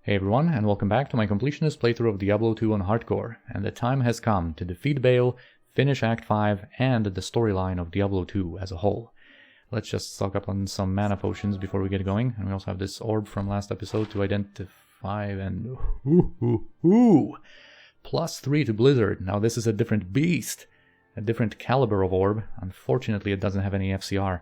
Hey everyone, and welcome back to my completionist playthrough of Diablo 2 on Hardcore, and the time has come to defeat Baal, finish Act 5, and the storyline of Diablo 2 as a whole. Let's just stock up on some mana potions before we get going, and we also have this orb from last episode to identify, and +3 to Blizzard. Now this is a different beast, a different caliber of orb. Unfortunately it doesn't have any FCR.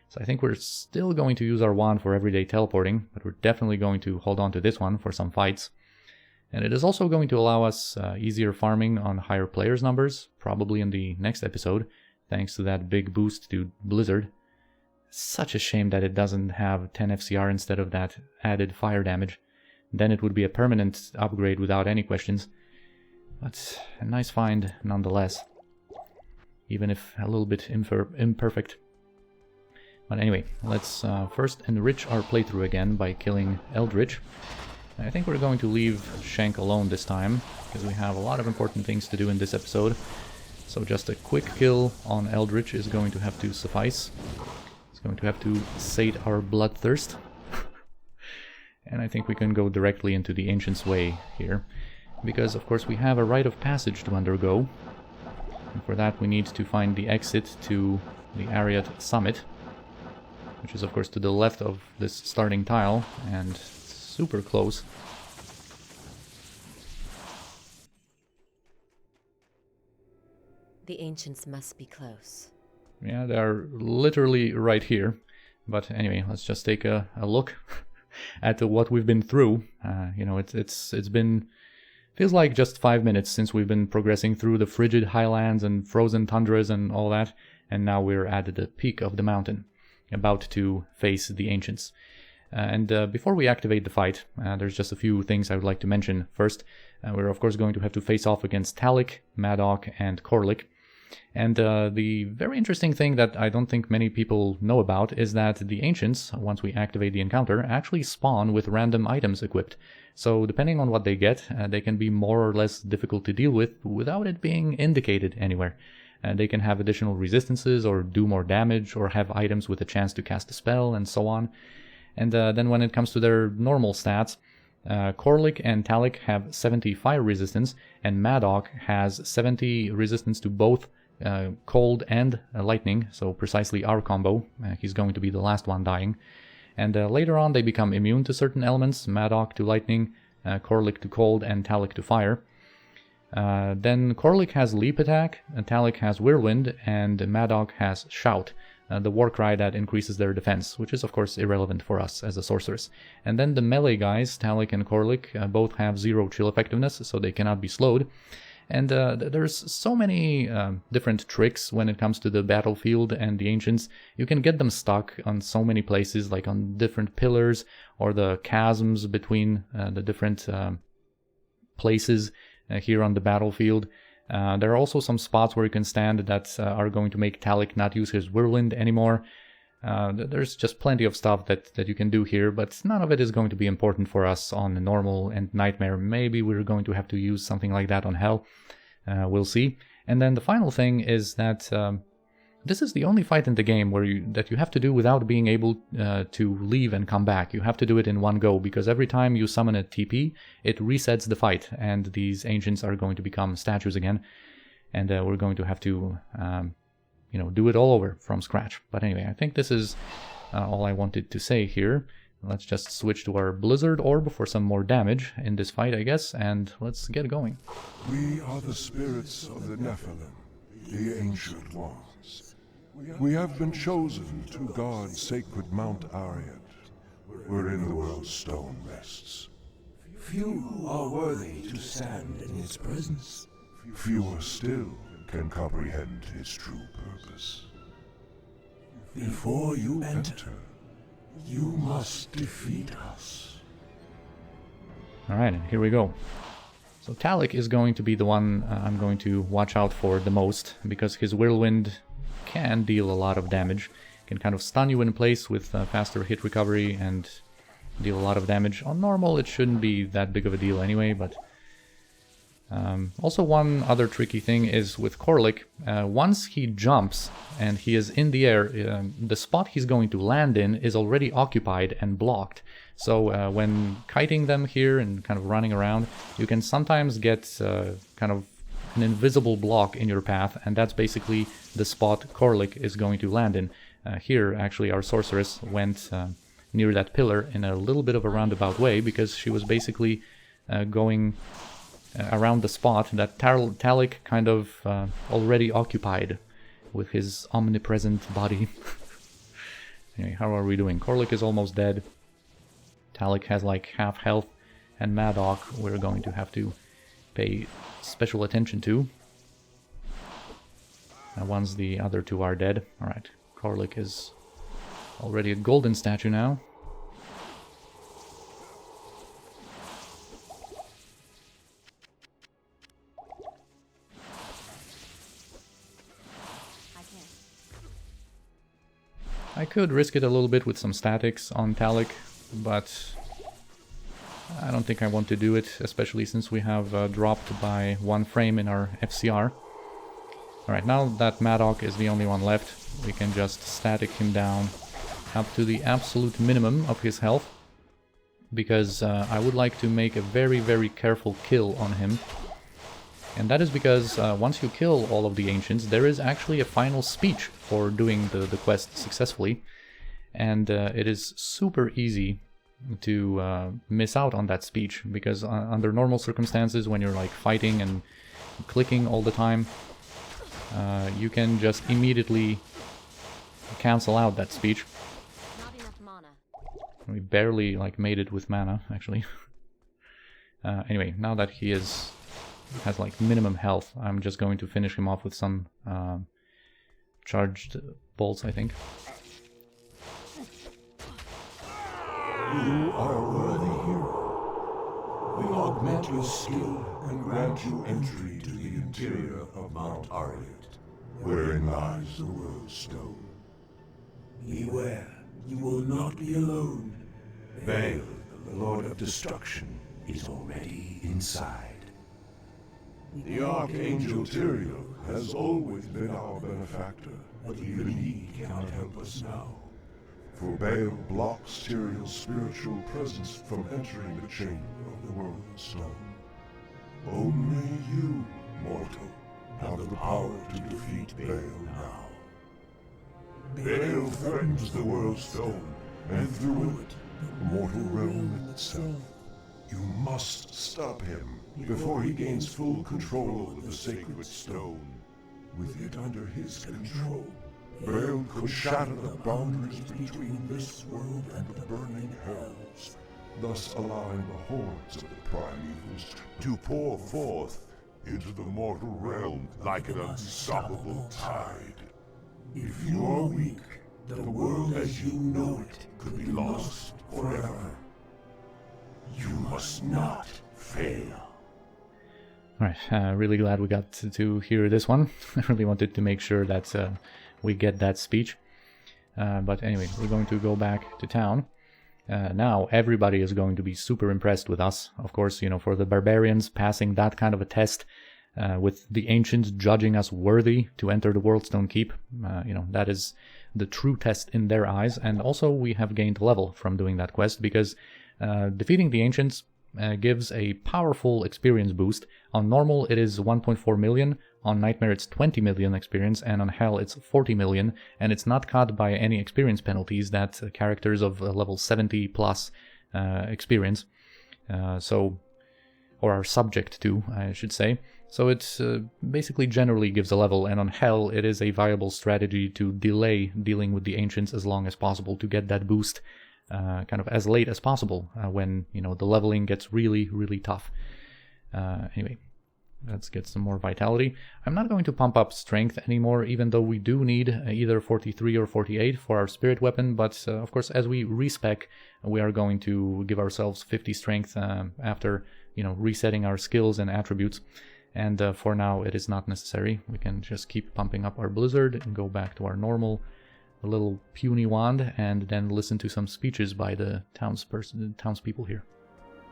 So I think we're still going to use our wand for everyday teleporting, but we're definitely going to hold on to this one for some fights. And it is also going to allow us easier farming on higher players numbers, probably in the next episode, thanks to that big boost to Blizzard. Such a shame that it doesn't have 10 FCR instead of that added fire damage. Then it would be a permanent upgrade without any questions. But a nice find nonetheless, even if a little bit imperfect. But anyway, let's first enrich our playthrough again by killing Eldritch. I think we're going to leave Shank alone this time, because we have a lot of important things to do in this episode. So just a quick kill on Eldritch is going to have to suffice. It's going to have to sate our bloodthirst. And I think we can go directly into the Ancient's Way here, because of course we have a rite of passage to undergo. And for that we need to find the exit to the Ariat Summit, which is of course to the left of this starting tile, and super close. The ancients must be close. Yeah, they're literally right here. But anyway, let's just take a look at what we've been through. You know, it's been... feels like just 5 minutes since we've been progressing through the frigid highlands and frozen tundras and all that, and now we're at the peak of the mountain, about to face the Ancients. And before we activate the fight, there's just a few things I would like to mention. First, we're of course going to have to face off against Talik, Madoc, and Korlik. And the very interesting thing that I don't think many people know about is that the Ancients, once we activate the encounter, actually spawn with random items equipped. So depending on what they get, they can be more or less difficult to deal with without it being indicated anywhere. They can have additional resistances, or do more damage, or have items with a chance to cast a spell, and so on. And then when it comes to their normal stats, Korlik and Talik have 70 fire resistance, and Madoc has 70 resistance to both cold and lightning, so precisely our combo. He's going to be the last one dying. And later on they become immune to certain elements, Madoc to lightning, Korlik to cold, and Talik to fire. Then Korlik has Leap Attack, Talik has Whirlwind, and Madoc has Shout, the war cry that increases their defense, which is of course irrelevant for us as a sorceress. And then the melee guys, Talik and Korlik, both have 0 chill effectiveness, so they cannot be slowed. And there's so many different tricks when it comes to the battlefield and the Ancients. You can get them stuck on so many places, like on different pillars, or the chasms between the different places here on the battlefield. There are also some spots where you can stand that are going to make Talik not use his Whirlwind anymore. There's just plenty of stuff that you can do here, but none of it is going to be important for us on Normal and Nightmare. Maybe we're going to have to use something like that on Hell. We'll see. And then the final thing is that this is the only fight in the game where you have to do without being able to leave and come back. You have to do it in one go, because every time you summon a TP, it resets the fight, and these Ancients are going to become statues again, and we're going to have to do it all over from scratch. But anyway, I think this is all I wanted to say here. Let's just switch to our Blizzard Orb for some more damage in this fight, I guess, and let's get going. We are the spirits of the Nephilim, the Ancient Ones. We have been chosen to guard sacred Mount Ariat, wherein the Worldstone rests. Few are worthy to stand in its presence. Fewer still can comprehend its true purpose. Before you enter, you must defeat us. Alright, here we go. So Talik is going to be the one I'm going to watch out for the most, because his Whirlwind can deal a lot of damage. Can kind of stun you in place with faster hit recovery and deal a lot of damage. On normal it shouldn't be that big of a deal anyway, but Also, one other tricky thing is with Corlic, once he jumps and he is in the air, the spot he's going to land in is already occupied and blocked. So when kiting them here and kind of running around, you can sometimes get kind of an invisible block in your path, and that's basically the spot Corlic is going to land in. Here, actually, our Sorceress went near that pillar in a little bit of a roundabout way, because she was basically going around the spot that Talik kind of already occupied with his omnipresent body. Anyway, how are we doing? Corlic is almost dead. Talik has like half health, and Madoc we're going to have to pay special attention to. Once the other two are dead. Alright, Corlic is already a golden statue now. I could risk it a little bit with some statics on Talik, but I don't think I want to do it, especially since we have dropped by 1 frame in our FCR. Alright, now that Madoc is the only one left, we can just static him down up to the absolute minimum of his health, because I would like to make a very, very careful kill on him. And that is because once you kill all of the Ancients, there is actually a final speech for doing the quest successfully. And it is super easy to miss out on that speech, because under normal circumstances, when you're like fighting and clicking all the time, you can just immediately cancel out that speech. Not enough mana. We barely like made it with mana, actually. Anyway, now that he has like minimum health, I'm just going to finish him off with some charged bolts, I think. You are a worthy hero. We augment your skill and grant you entry to the interior of Mount Arliet, wherein lies the Worldstone. Beware, you will not be alone. Baal, the Lord of Destruction, is already inside. The Archangel Tyrael has always been our benefactor, but even he cannot help us now. For Baal blocks Tyrael's spiritual presence from entering the chamber of the Worldstone. Only you, mortal, have the power to defeat Baal now. Baal threatens the Worldstone, and through it, the mortal realm itself. You must stop him before he gains full control over the sacred stone. With it under his control, Baal could shatter the boundaries between this world and the burning hells, thus allowing the hordes of the primevals to pour forth into the mortal realm like an unstoppable tide. If you are weak, the world as you know it could be lost forever. You must not fail. Alright, really glad we got to hear this one. I really wanted to make sure that we get that speech. But anyway, we're going to go back to town. Now everybody is going to be super impressed with us. Of course, you know, for the barbarians passing that kind of a test, with the Ancients judging us worthy to enter the Worldstone Keep, you know, that is the true test in their eyes. And also we have gained level from doing that quest, because defeating the Ancients gives a powerful experience boost. On normal it is 1.4 million, on Nightmare it's 20 million experience, and on Hell it's 40 million, and it's not cut by any experience penalties that characters of level 70 plus experience, or are subject to, I should say. So it basically generally gives a level, and on Hell it is a viable strategy to delay dealing with the Ancients as long as possible to get that boost kind of as late as possible, when, you know, the leveling gets really, really tough. Anyway, let's get some more vitality. I'm not going to pump up strength anymore, even though we do need either 43 or 48 for our spirit weapon, but of course as we respec, we are going to give ourselves 50 strength after, you know, resetting our skills and attributes. And for now it is not necessary. We can just keep pumping up our blizzard and go back to our normal little puny wand, and then listen to some speeches by the townspeople here.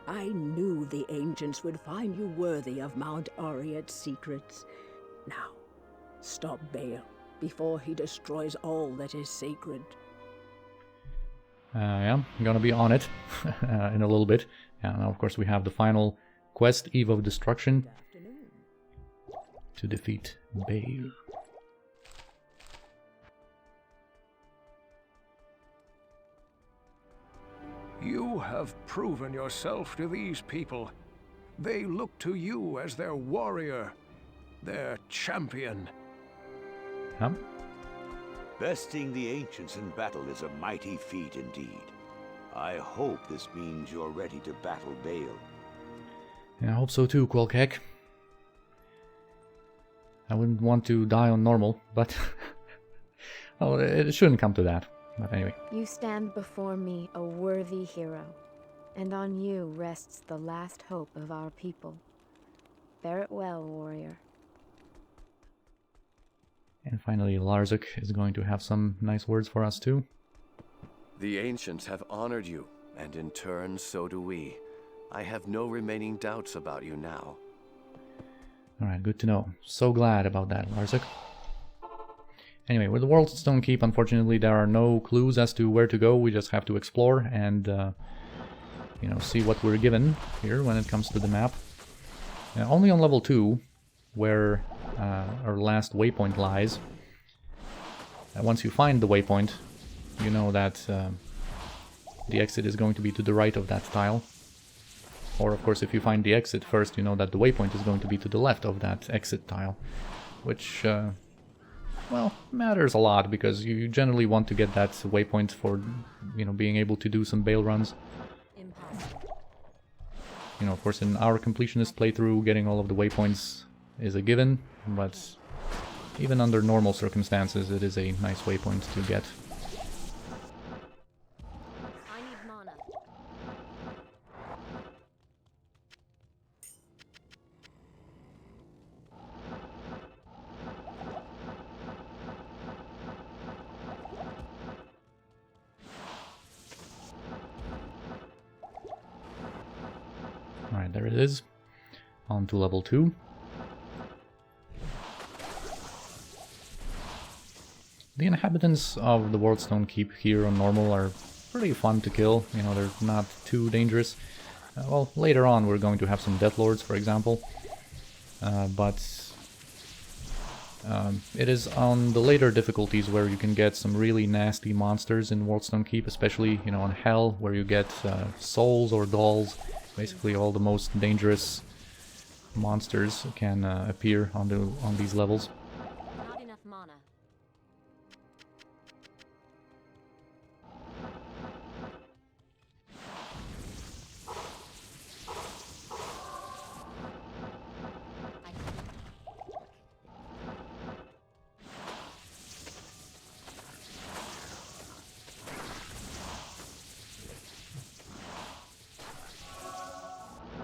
I knew the ancients would find you worthy of Mount Ariad's secrets. Now, stop Baal before he destroys all that is sacred. Yeah, I'm gonna be on it in a little bit. And now, of course, we have the final quest, Eve of Destruction, to defeat Baal. You have proven yourself to these people. They look to you as their warrior, their champion. Huh? Besting the ancients in battle is a mighty feat indeed. I hope this means you're ready to battle Baal. Yeah, I hope so too, Quilkek. I wouldn't want to die on normal, but well, it shouldn't come to that. But anyway. You stand before me a worthy hero, and on you rests the last hope of our people. Bear it well, warrior. And finally, Larzuk is going to have some nice words for us too. The ancients have honored you, and in turn, so do we. I have no remaining doubts about you now. Alright, good to know. So glad about that, Larzuk. Anyway, with the Worldstone Keep, unfortunately, there are no clues as to where to go. We just have to explore and, you know, see what we're given here when it comes to the map. Only on level 2, where our last waypoint lies. Once you find the waypoint, you know that the exit is going to be to the right of that tile. Or, of course, if you find the exit first, you know that the waypoint is going to be to the left of that exit tile. Which, well, matters a lot, because you generally want to get that waypoint for, you know, being able to do some Baal runs. Impossible. You know, of course, in our completionist playthrough, getting all of the waypoints is a given, but even under normal circumstances, it is a nice waypoint to get. I need mana. Alright, there it is. On to level 2. The inhabitants of the Worldstone Keep here on normal are pretty fun to kill. You know, they're not too dangerous. Well, later on we're going to have some Deathlords, for example. But it is on the later difficulties where you can get some really nasty monsters in Worldstone Keep, especially, you know, on Hell, where you get souls or dolls. Basically all the most dangerous monsters can appear on these levels. Not enough mana.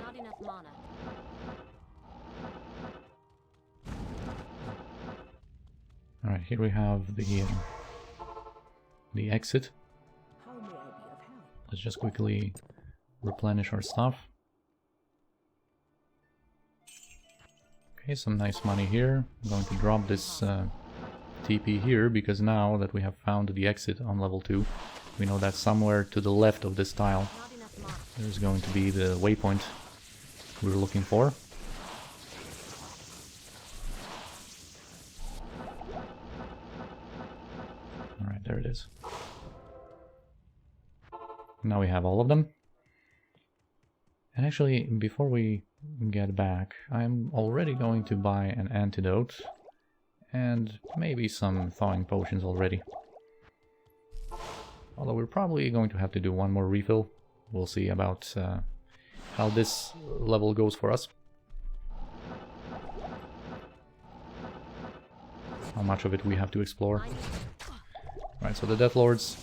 Not enough mana. Alright, here we have the exit. How may I be of help? Let's just quickly replenish our stuff. Okay, some nice money here. I'm going to drop this TP here, because now that we have found the exit on level 2, we know that somewhere to the left of this tile Not enough mana. there's going to be the waypoint we're looking for. Alright, there it is. Now we have all of them. And actually, before we get back, I'm already going to buy an antidote and maybe some thawing potions already. Although we're probably going to have to do one more refill. We'll see about how this level goes for us. How much of it we have to explore. Right, so the Deathlords,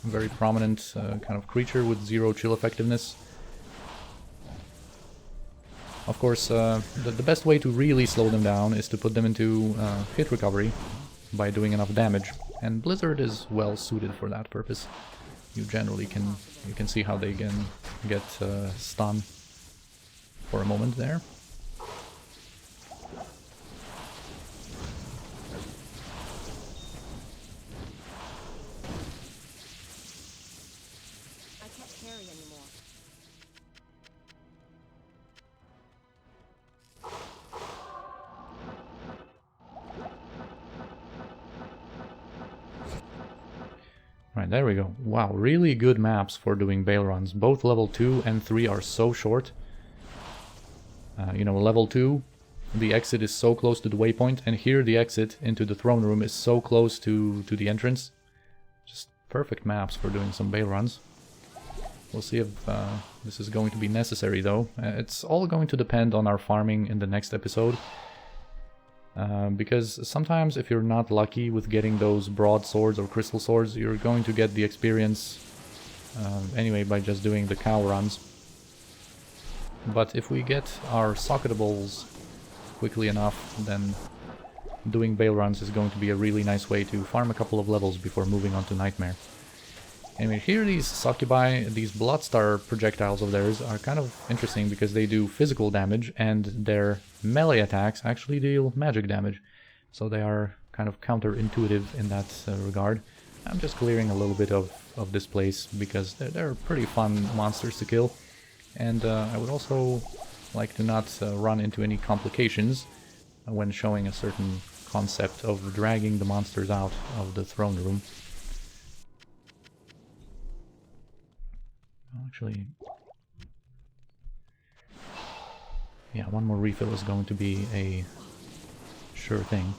a very prominent kind of creature with 0 chill effectiveness. Of course, the best way to really slow them down is to put them into hit recovery by doing enough damage, and Blizzard is well suited for that purpose. You generally can see how they can get stun for a moment there. I can't carry anymore. Right, there we go. Wow, really good maps for doing Baal runs. Both level 2 and 3 are so short. You know, level 2, the exit is so close to the waypoint, and here the exit into the throne room is so close to the entrance. Just perfect maps for doing some Baal runs. We'll see if this is going to be necessary, though. It's all going to depend on our farming in the next episode. Because sometimes if you're not lucky with getting those broadswords or crystal swords, you're going to get the experience anyway by just doing the cow runs. But if we get our socketables quickly enough, then doing Baal runs is going to be a really nice way to farm a couple of levels before moving on to Nightmare. Anyway, here these succubi, these Bloodstar projectiles of theirs are kind of interesting because they do physical damage and their melee attacks actually deal magic damage. So they are kind of counterintuitive in that regard. I'm just clearing a little bit of this place because they're pretty fun monsters to kill. And I would also like to not run into any complications when showing a certain concept of dragging the monsters out of the throne room. Actually, yeah, one more refill is going to be a sure thing.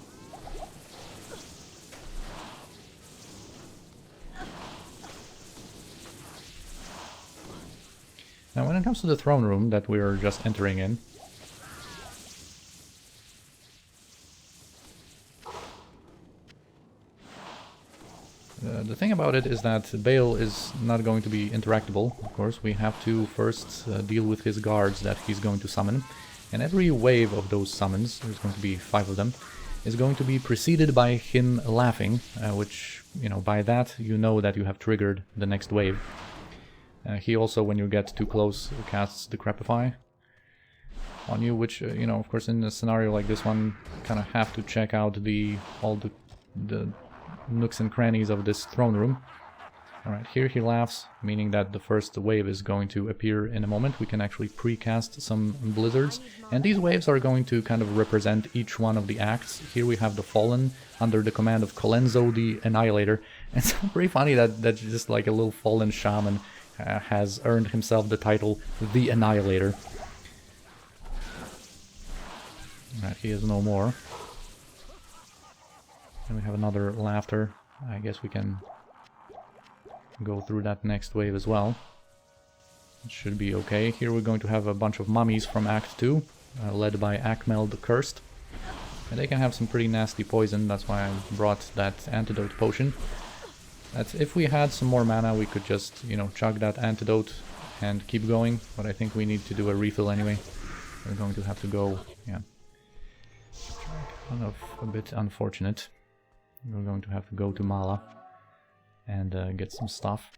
Now, when it comes to the throne room that we're just entering in, the thing about it is that Baal is not going to be interactable, of course. We have to first deal with his guards that he's going to summon. And every wave of those summons, there's going to be 5 of them, is going to be preceded by him laughing, which, you know, by that you know that you have triggered the next wave. He also, when you get too close, casts Decrepify on you, which, you know, of course in a scenario like this one, kind of have to check out all the nooks and crannies of this throne room. Alright, here he laughs, meaning that the first wave is going to appear in a moment. We can actually precast some blizzards, and these waves are going to kind of represent each one of the acts. Here we have the Fallen under the command of Colenso the Annihilator. And it's pretty funny that just like a little fallen shaman has earned himself the title the Annihilator. Alright, he is no more. And we have another laughter. I guess we can go through that next wave as well. It should be okay. Here we're going to have a bunch of mummies from Act 2, led by Akmel the Cursed. And they can have some pretty nasty poison, that's why I brought that antidote potion. That if we had some more mana, we could just, you know, chug that antidote and keep going. But I think we need to do a refill anyway. We're going to have to go, yeah. Kind of a bit unfortunate. We're going to have to go to Mala and get some stuff.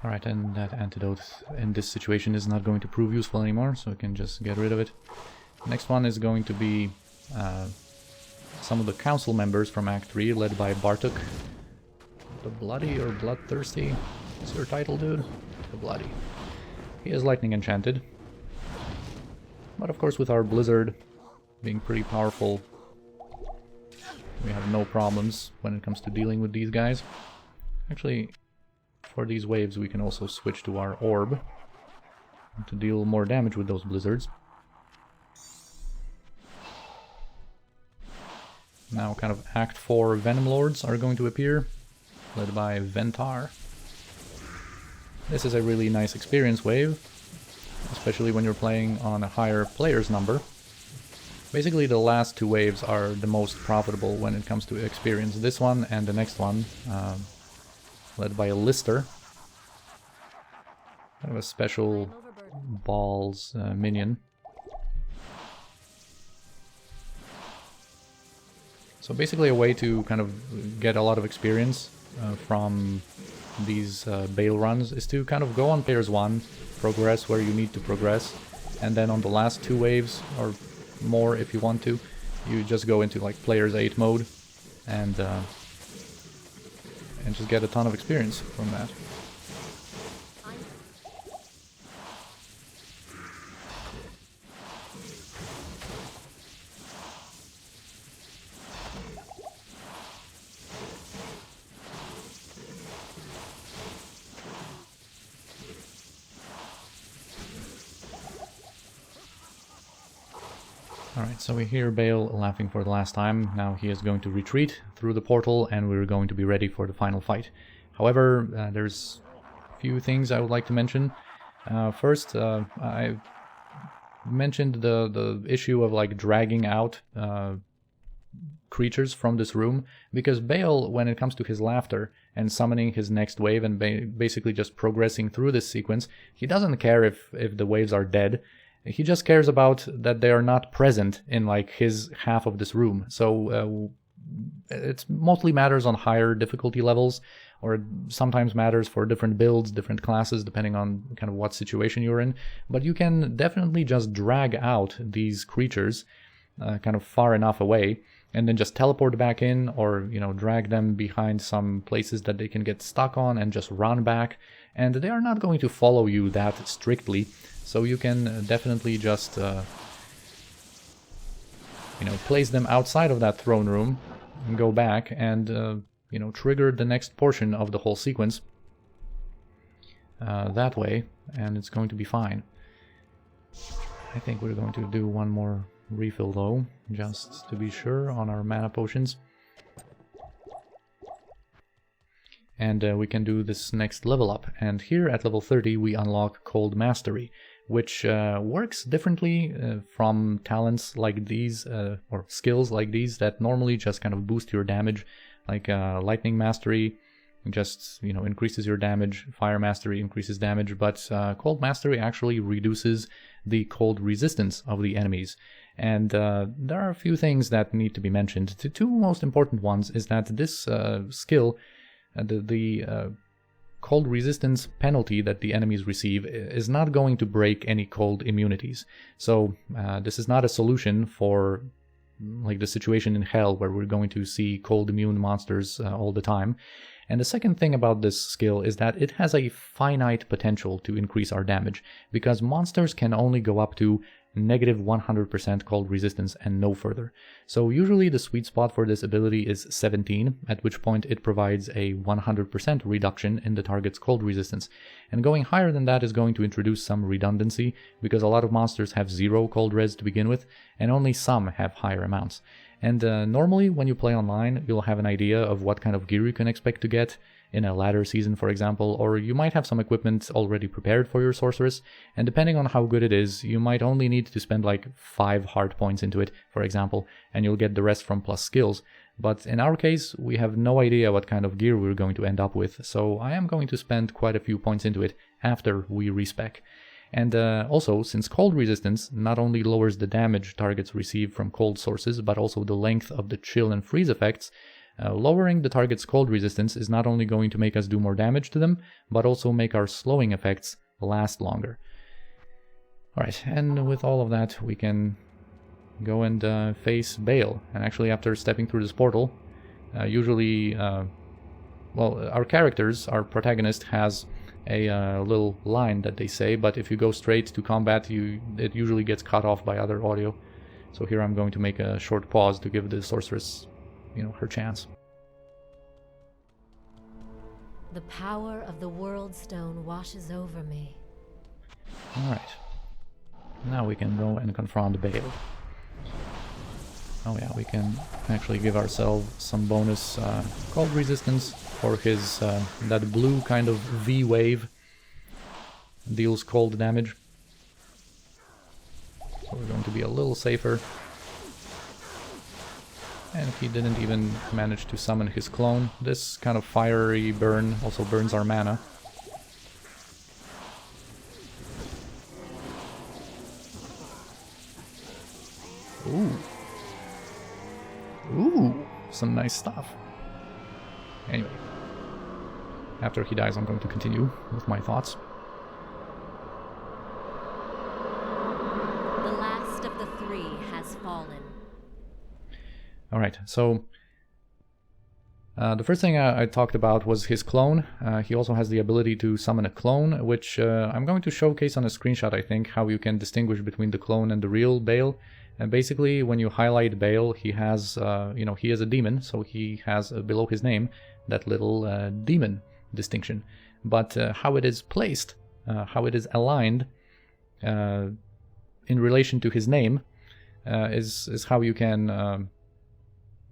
Alright, and that antidote in this situation is not going to prove useful anymore, so we can just get rid of it. Next one is going to be some of the council members from Act 3, led by Bartok. The Bloody or Bloodthirsty? What's your title, dude? The Bloody. He is lightning enchanted. But of course with our Blizzard being pretty powerful, we have no problems when it comes to dealing with these guys. Actually, for these waves we can also switch to our Orb to deal more damage with those Blizzards. Now kind of Act 4 Venom Lords are going to appear, led by Ventar. This is a really nice experience wave, especially when you're playing on a higher players number. Basically the last 2 waves are the most profitable when it comes to experience. This one and the next one, led by a Lister. Kind of a special Baal's minion. So basically a way to kind of get a lot of experience from these Baal runs is to kind of go on players 1, progress where you need to progress, and then on the last 2 waves, or more if you want to, you just go into like players 8 mode and just get a ton of experience from that. Alright, so we hear Baal laughing for the last time. Now he is going to retreat through the portal and we're going to be ready for the final fight. However, there's a few things I would like to mention. First, I mentioned the issue of like dragging out creatures from this room, because Baal, when it comes to his laughter and summoning his next wave and basically just progressing through this sequence, he doesn't care if the waves are dead. He just cares about that they are not present in like his half of this room. So it mostly matters on higher difficulty levels, or sometimes matters for different builds, different classes, depending on kind of what situation you're in. But you can definitely just drag out these creatures kind of far enough away and then just teleport back in, or, you know, drag them behind some places that they can get stuck on and just run back. And they are not going to follow you that strictly. So you can definitely just, you know, place them outside of that throne room and go back and, you know, trigger the next portion of the whole sequence that way, and it's going to be fine. I think we're going to do one more refill though, just to be sure, on our mana potions. And we can do this next level up. And here at level 30 we unlock Cold Mastery, which works differently from talents like these, or skills like these that normally just kind of boost your damage, like Lightning Mastery just, you know, increases your damage, Fire Mastery increases damage, but Cold Mastery actually reduces the cold resistance of the enemies. And there are a few things that need to be mentioned. The two most important ones is that this skill, the cold resistance penalty that the enemies receive, is not going to break any cold immunities. So this is not a solution for like the situation in Hell where we're going to see cold immune monsters all the time. And the second thing about this skill is that it has a finite potential to increase our damage, because monsters can only go up to negative 100% cold resistance and no further. So usually the sweet spot for this ability is 17, at which point it provides a 100% reduction in the target's cold resistance. And going higher than that is going to introduce some redundancy, because a lot of monsters have 0 cold res to begin with, and only some have higher amounts. And normally when you play online, you'll have an idea of what kind of gear you can expect to get in a ladder season, for example, or you might have some equipment already prepared for your sorceress, and depending on how good it is, you might only need to spend like 5 hard points into it, for example, and you'll get the rest from plus skills. But in our case, we have no idea what kind of gear we're going to end up with, so I am going to spend quite a few points into it after we respec. And also, since cold resistance not only lowers the damage targets receive from cold sources, but also the length of the chill and freeze effects, lowering the target's cold resistance is not only going to make us do more damage to them, but also make our slowing effects last longer. Alright, and with all of that, we can go and face Baal. And actually, after stepping through this portal, usually, well, our protagonist has a little line that they say, but if you go straight to combat, it usually gets cut off by other audio. So here I'm going to make a short pause to give the sorceress, you know, her chance. The power of the Worldstone washes over me. Alright. Now we can go and confront Baal. Oh yeah, we can actually give ourselves some bonus cold resistance for his, that blue kind of V-wave deals cold damage. So we're going to be a little safer. And he didn't even manage to summon his clone. This kind of fiery burn also burns our mana. Ooh. Ooh, some nice stuff. Anyway, after he dies, I'm going to continue with my thoughts. The last of the three has fallen. Alright, so the first thing I talked about was his clone. He also has the ability to summon a clone, which I'm going to showcase on a screenshot, I think, how you can distinguish between the clone and the real Baal. And basically, when you highlight Baal, he has, he is a demon, so he has below his name that little demon distinction. But how it is placed, how it is aligned in relation to his name is how you can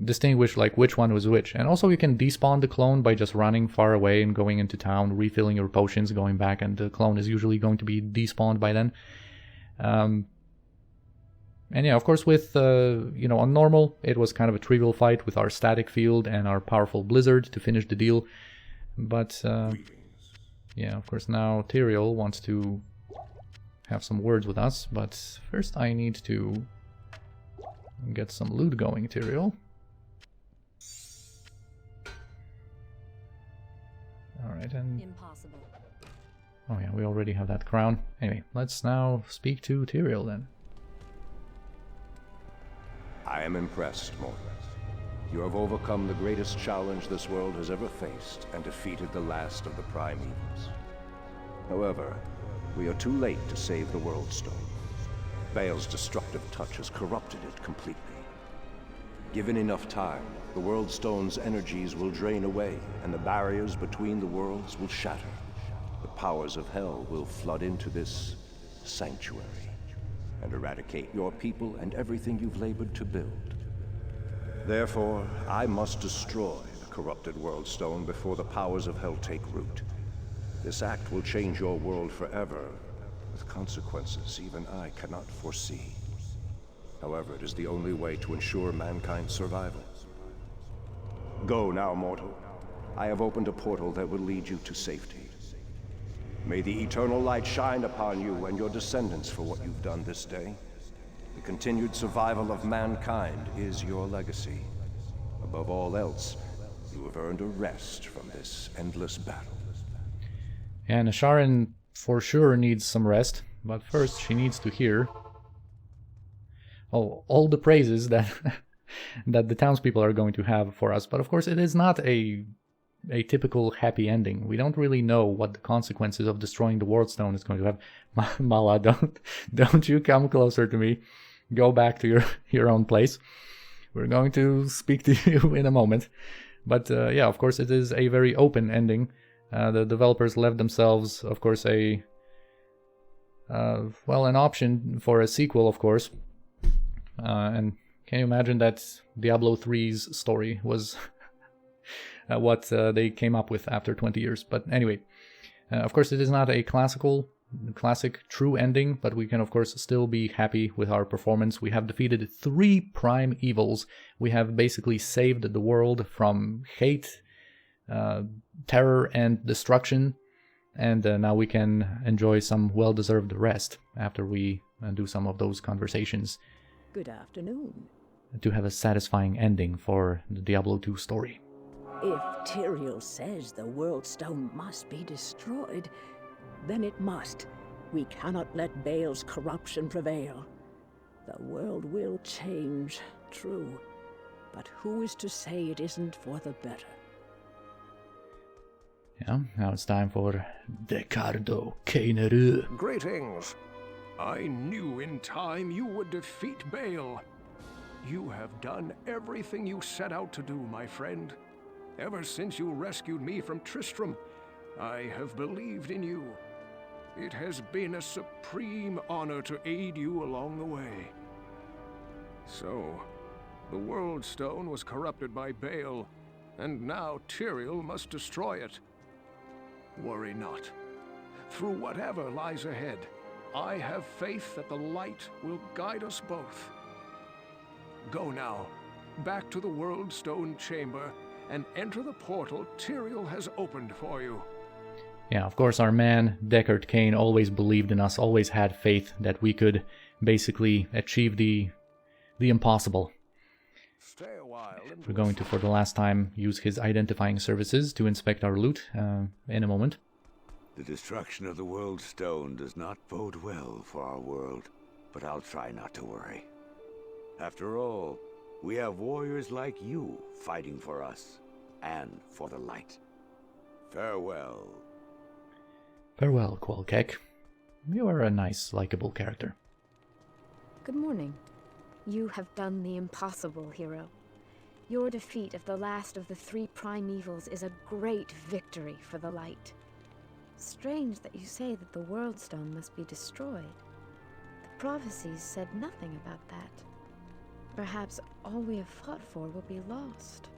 distinguish like which one was which. And also you can despawn the clone by just running far away and going into town, refilling your potions, going back, and the clone is usually going to be despawned by then. And yeah, of course with, on normal, it was kind of a trivial fight with our static field and our powerful blizzard to finish the deal. But, yeah, of course now Tyrael wants to have some words with us. But first I need to get some loot going, Tyrael. Alright, and... Impossible. Oh yeah, we already have that crown. Anyway, let's now speak to Tyrael then. I am impressed, Mortal. You have overcome the greatest challenge this world has ever faced and defeated the last of the prime evils. However, we are too late to save the Worldstone. Baal's destructive touch has corrupted it completely. Given enough time, the Worldstone's energies will drain away, and the barriers between the worlds will shatter. The powers of hell will flood into this sanctuary and eradicate your people and everything you've labored to build. Therefore, I must destroy the corrupted Worldstone before the powers of hell take root. This act will change your world forever, with consequences even I cannot foresee. However, it is the only way to ensure mankind's survival. Go now, mortal. I have opened a portal that will lead you to safety. May the eternal light shine upon you and your descendants for what you've done this day. The continued survival of mankind is your legacy. Above all else, you have earned a rest from this endless battle. And Asharin for sure needs some rest, but first she needs to hear all the praises that that the townspeople are going to have for us. But of course it is not a typical happy ending. We don't really know what the consequences of destroying the Worldstone is going to have. Mala, don't you come closer to me. Go back to your own place. We're going to speak to you in a moment. But yeah, of course it is a very open ending. The developers left themselves, of course, an option for a sequel, of course. And can you imagine that Diablo 3's story was what they came up with after 20 years? But anyway, of course it is not a classic true ending, but we can of course still be happy with our performance. We have defeated 3 prime evils. We have basically saved the world from hate, terror and destruction, and now we can enjoy some well-deserved rest after we do some of those conversations. Good afternoon. To have a satisfying ending for the Diablo 2 story. If Tyrael says the Worldstone must be destroyed, then it must. We cannot let Baal's corruption prevail. The world will change, true, but who is to say it isn't for the better? Yeah, now it's time for Decardo Keineru. Greetings. I knew in time you would defeat Baal. You have done everything you set out to do, my friend. Ever since you rescued me from Tristram, I have believed in you. It has been a supreme honor to aid you along the way. So, the Worldstone was corrupted by Baal, and now Tyrael must destroy it. Worry not. Through whatever lies ahead, I have faith that the light will guide us both. Go now, back to the Worldstone chamber, and enter the portal Tyrael has opened for you. Yeah, of course our man, Deckard Cain, always believed in us, always had faith that we could basically achieve the the impossible. Stay a while and We're going to, for the last time, use his identifying services to inspect our loot in a moment. The destruction of the Worldstone does not bode well for our world, but I'll try not to worry. After all, we have warriors like you fighting for us and for the light. Farewell. Farewell, Qualkek. You are a nice, likable character. Good morning. You have done the impossible, hero. Your defeat of the last of the 3 primevals is a great victory for the light. Strange that you say that the Worldstone must be destroyed. The prophecies said nothing about that. Perhaps all we have fought for will be lost.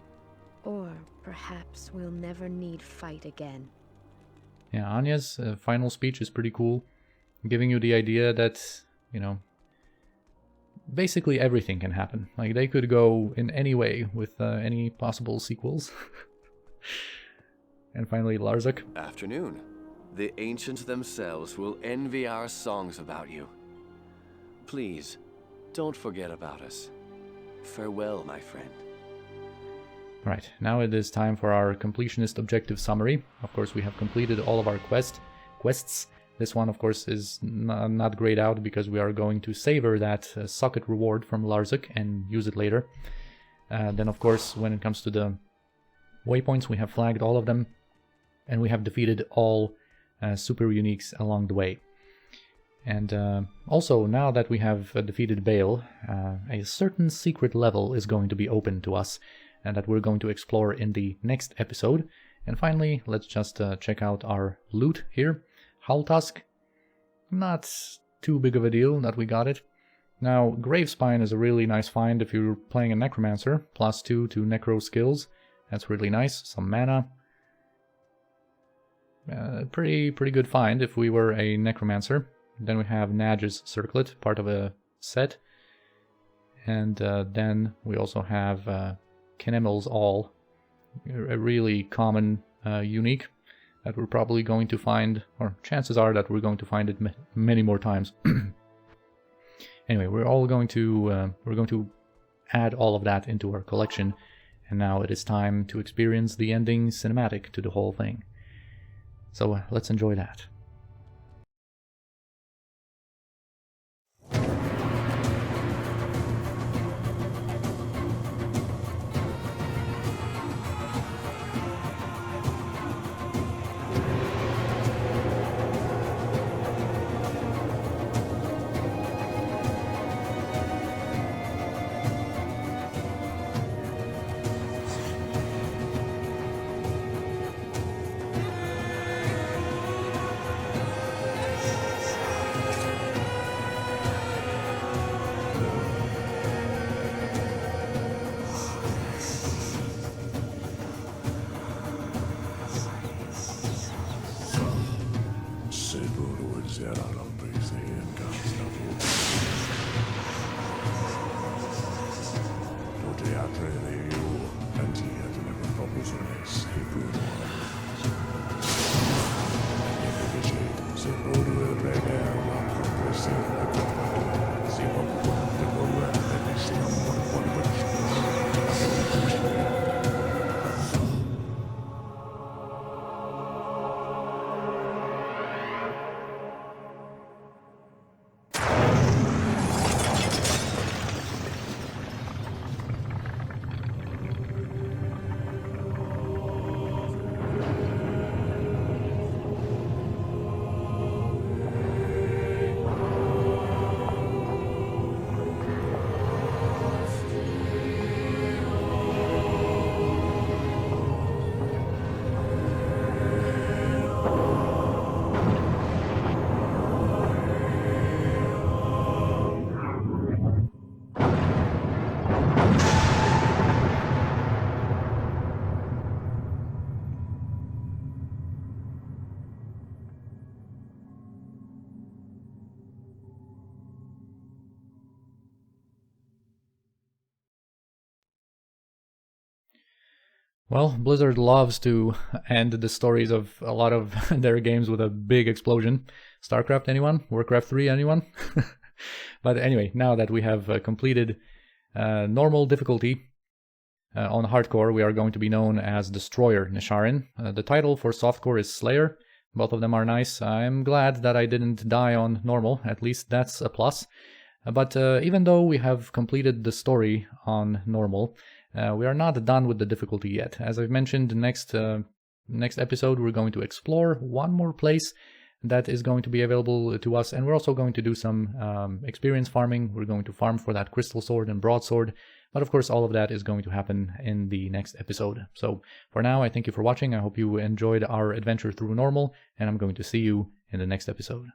Or perhaps we'll never need fight again. Yeah, Anya's final speech is pretty cool, giving you the idea that, you know, basically everything can happen. Like, they could go in any way with any possible sequels. And finally, Larzuk. Afternoon. The ancients themselves will envy our songs about you. Please, don't forget about us. Farewell, my friend. Right, now it is time for our completionist objective summary. Of course, we have completed all of our quests. This one, of course, is not grayed out because we are going to savor that socket reward from Larzuk and use it later. Then, of course, when it comes to the waypoints, we have flagged all of them, and we have defeated all super uniques along the way. And also, now that we have defeated Baal, a certain secret level is going to be open to us, and that we're going to explore in the next episode. And finally, let's just check out our loot here. Hull Tusk, not too big of a deal that we got it. Now, Gravespine is a really nice find if you're playing a Necromancer, +2 to Necro skills. That's really nice. Some mana. Pretty good find if we were a Necromancer. Then we have Nadge's Circlet, part of a set. And then we also have Kinemel's All, a really common unique that we're probably going to find, or chances are that we're going to find it many more times. Anyway, we're going to add all of that into our collection, and now it is time to experience the ending cinematic to the whole thing. So let's enjoy that. Well, Blizzard loves to end the stories of a lot of their games with a big explosion. StarCraft, anyone? Warcraft 3, anyone? But anyway, now that we have completed normal difficulty. On hardcore, we are going to be known as Destroyer Nisharin. The title for softcore is Slayer. Both of them are nice. I'm glad that I didn't die on normal. At least that's a plus. But even though we have completed the story on normal, we are not done with the difficulty yet. As I've mentioned, next episode we're going to explore one more place that is going to be available to us, and we're also going to do some experience farming. We're going to farm for that crystal sword and broadsword, but of course all of that is going to happen in the next episode. So for now, I thank you for watching. I hope you enjoyed our adventure through normal, and I'm going to see you in the next episode.